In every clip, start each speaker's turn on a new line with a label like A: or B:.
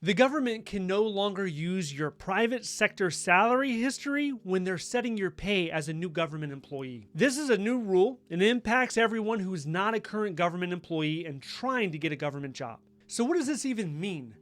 A: The government can no longer use your private sector salary history when they're setting your pay as a new government employee. This is a new rule and it impacts everyone who is not a current government employee and trying to get a government job. So what does this even mean?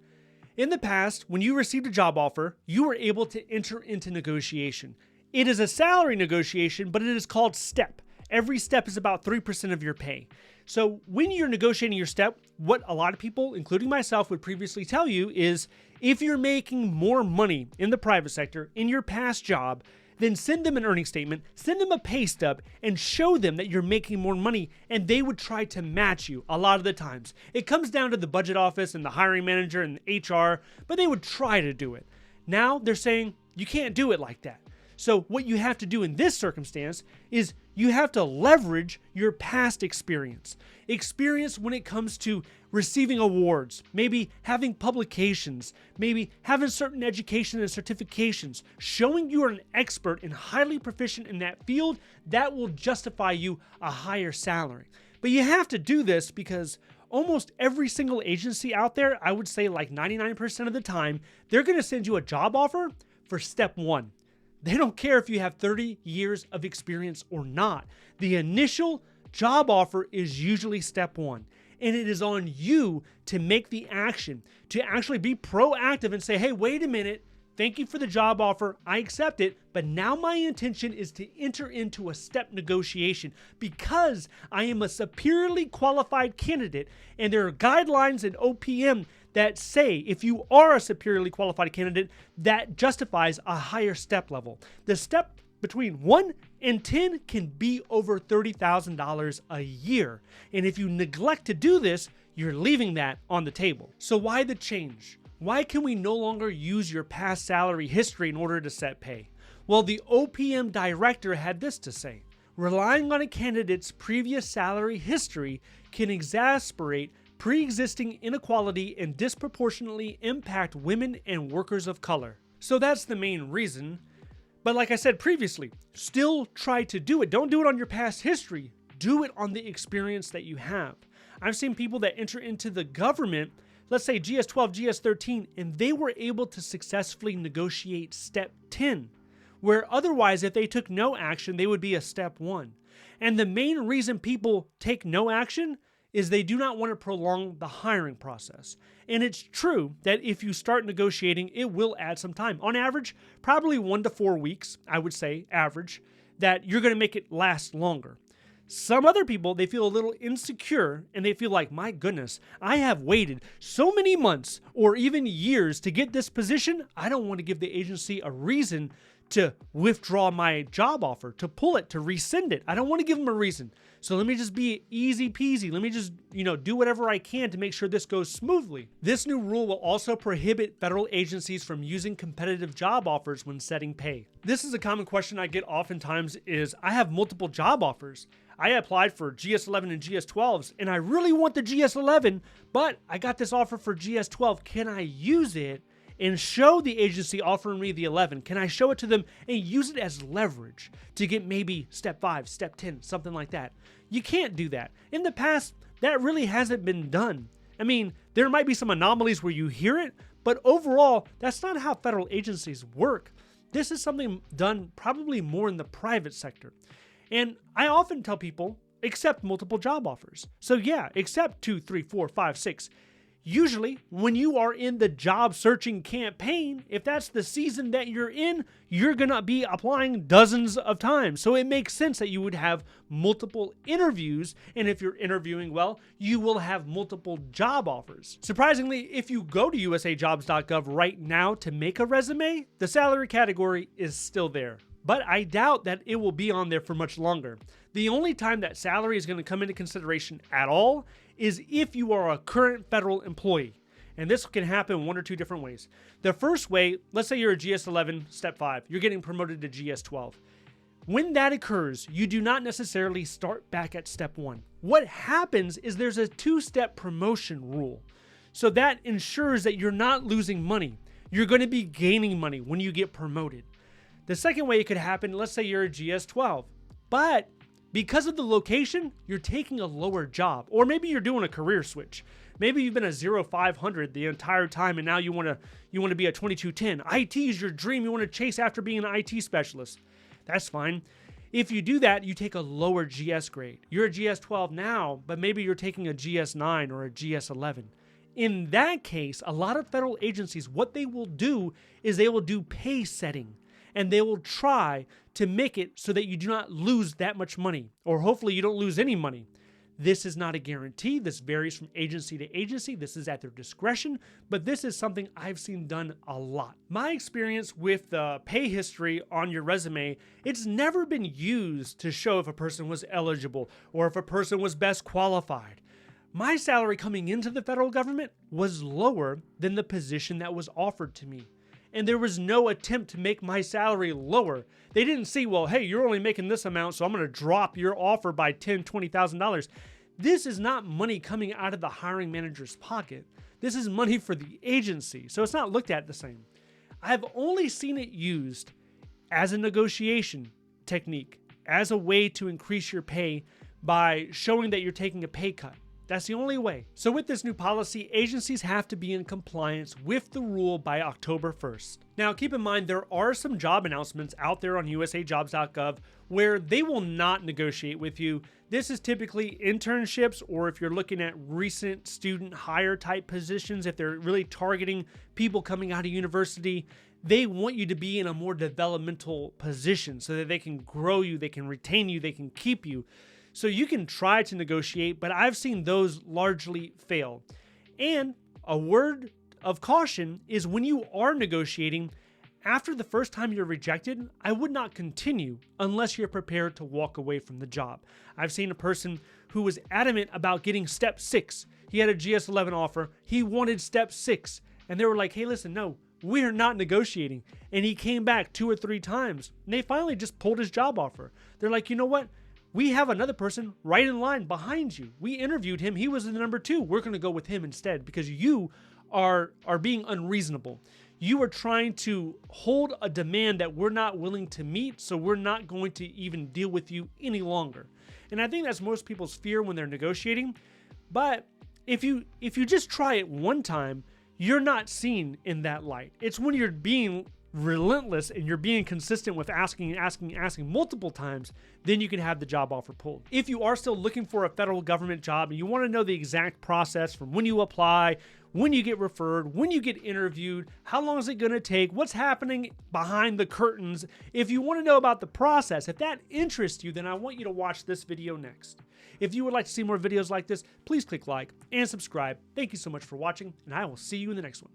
A: In the past, when you received a job offer, you were able to enter into negotiation. It is a salary negotiation, but it is called STEP. Every step is about 3% of your pay. So when you're negotiating your step, what a lot of people, including myself, would previously tell you is if you're making more money in the private sector in your past job, then send them an earnings statement, send them a pay stub, and show them that you're making more money, and they would try to match you a lot of the times. It comes down to the budget office and the hiring manager and the HR, but they would try to do it. Now they're saying you can't do it like that. So what you have to do in this circumstance is you have to leverage your past experience. Experience when it comes to receiving awards, maybe having publications, maybe having certain education and certifications, showing you are an expert and highly proficient in that field. That will justify you a higher salary. But you have to do this because almost every single agency out there, I would say like 99% of the time, they're going to send you a job offer for step one. They don't care if you have 30 years of experience or not. The initial job offer is usually step one. And it is on you to make the action, to actually be proactive and say, hey, wait a minute. Thank you for the job offer. I accept it. But now my intention is to enter into a step negotiation because I am a superiorly qualified candidate. And there are guidelines in OPM that say if you are a superiorly qualified candidate, that justifies a higher step level. The step between 1 and 10 can be over $30,000 a year. And if you neglect to do this, you're leaving that on the table. So why the change? Why can we no longer use your past salary history in order to set pay? Well, the OPM director had this to say: relying on a candidate's previous salary history can exacerbate pre-existing inequality and disproportionately impact women and workers of color. So that's the main reason. But like I said previously, still try to do it. Don't do it on your past history. Do it on the experience that you have. I've seen people that enter into the government, let's say GS-12, GS-13, and they were able to successfully negotiate step 10, where otherwise if they took no action, they would be a step 1. And the main reason people take no action is they do not want to prolong the hiring process. And it's true that if you start negotiating, it will add some time. On average, probably 1 to 4 weeks, I would say, average, that you're going to make it last longer. Some other people, they feel a little insecure and they feel like, my goodness, I have waited so many months or even years to get this position. I don't want to give the agency a reason to withdraw my job offer, to pull it, to rescind it. I don't want to give them a reason. So let me just be easy peasy. Let me just, do whatever I can to make sure this goes smoothly. This new rule will also prohibit federal agencies from using competitive job offers when setting pay. This is a common question I get oftentimes is, I have multiple job offers. I applied for GS-11 and GS-12s, and I really want the GS-11, but I got this offer for GS-12. Can I use it and show the agency offering me the 11? Can I show it to them and use it as leverage to get maybe step 5, step 10, something like that? You can't do that. In the past, that really hasn't been done. I mean, there might be some anomalies where you hear it, but overall, that's not how federal agencies work. This is something done probably more in the private sector. And I often tell people, accept multiple job offers. So yeah, accept 2, 3, 4, 5, 6. Usually, when you are in the job searching campaign, if that's the season that you're in, you're going to be applying dozens of times. So it makes sense that you would have multiple interviews. And if you're interviewing well, you will have multiple job offers. Surprisingly, if you go to USAJobs.gov right now to make a resume, the salary category is still there. But I doubt that it will be on there for much longer. The only time that salary is going to come into consideration at all is if you are a current federal employee. And this can happen 1 or 2 different ways. The first way, let's say you're a GS-11, step 5, you're getting promoted to GS-12. When that occurs, you do not necessarily start back at step 1. What happens is there's a 2-step promotion rule. So that ensures that you're not losing money. You're going to be gaining money when you get promoted. The second way it could happen, let's say you're a GS-12, but because of the location, you're taking a lower job, or maybe you're doing a career switch. Maybe you've been a 0500 the entire time, and now you want to be a 2210. IT is your dream. You want to chase after being an IT specialist. That's fine. If you do that, you take a lower GS grade. You're a GS12 now, but maybe you're taking a GS9 or a GS11. In that case, a lot of federal agencies, what they will do is they will do pay setting, and they will try to make it so that you do not lose that much money, or hopefully you don't lose any money. This is not a guarantee. This varies from agency to agency. This is at their discretion, but this is something I've seen done a lot. My experience with the pay history on your resume, it's never been used to show if a person was eligible or if a person was best qualified. My salary coming into the federal government was lower than the position that was offered to me. And there was no attempt to make my salary lower. They didn't see, well, hey, you're only making this amount, so I'm going to drop your offer by $10,000, $20,000. This is not money coming out of the hiring manager's pocket. This is money for the agency, so it's not looked at the same. I've only seen it used as a negotiation technique, as a way to increase your pay by showing that you're taking a pay cut. That's the only way. So with this new policy, agencies have to be in compliance with the rule by October 1st. Now, keep in mind, there are some job announcements out there on USAJobs.gov where they will not negotiate with you. This is typically internships, or if you're looking at recent student hire type positions, if they're really targeting people coming out of university, they want you to be in a more developmental position so that they can grow you, they can retain you, they can keep you. So you can try to negotiate, but I've seen those largely fail. And a word of caution is when you are negotiating, after the first time you're rejected, I would not continue unless you're prepared to walk away from the job. I've seen a person who was adamant about getting step 6. He had a GS11 offer. He wanted step 6. And they were like, hey, listen, no, we're not negotiating. And he came back 2 or 3 times. And they finally just pulled his job offer. They're like, you know what? We have another person right in line behind you. We interviewed him. He was the number 2. We're going to go with him instead because you are being unreasonable. You are trying to hold a demand that we're not willing to meet, so we're not going to even deal with you any longer. And I think that's most people's fear when they're negotiating. But if you just try it one time, you're not seen in that light. It's when you're being relentless and you're being consistent with asking multiple times, then you can have the job offer pulled. If you are still looking for a federal government job and you want to know the exact process from when you apply, when you get referred, when you get interviewed, how long is it going to take, what's happening behind the curtains, if you want to know about the process, if that interests you, then I want you to watch this video next. If you would like to see more videos like this, please click like and subscribe. Thank you so much for watching, and I will see you in the next one.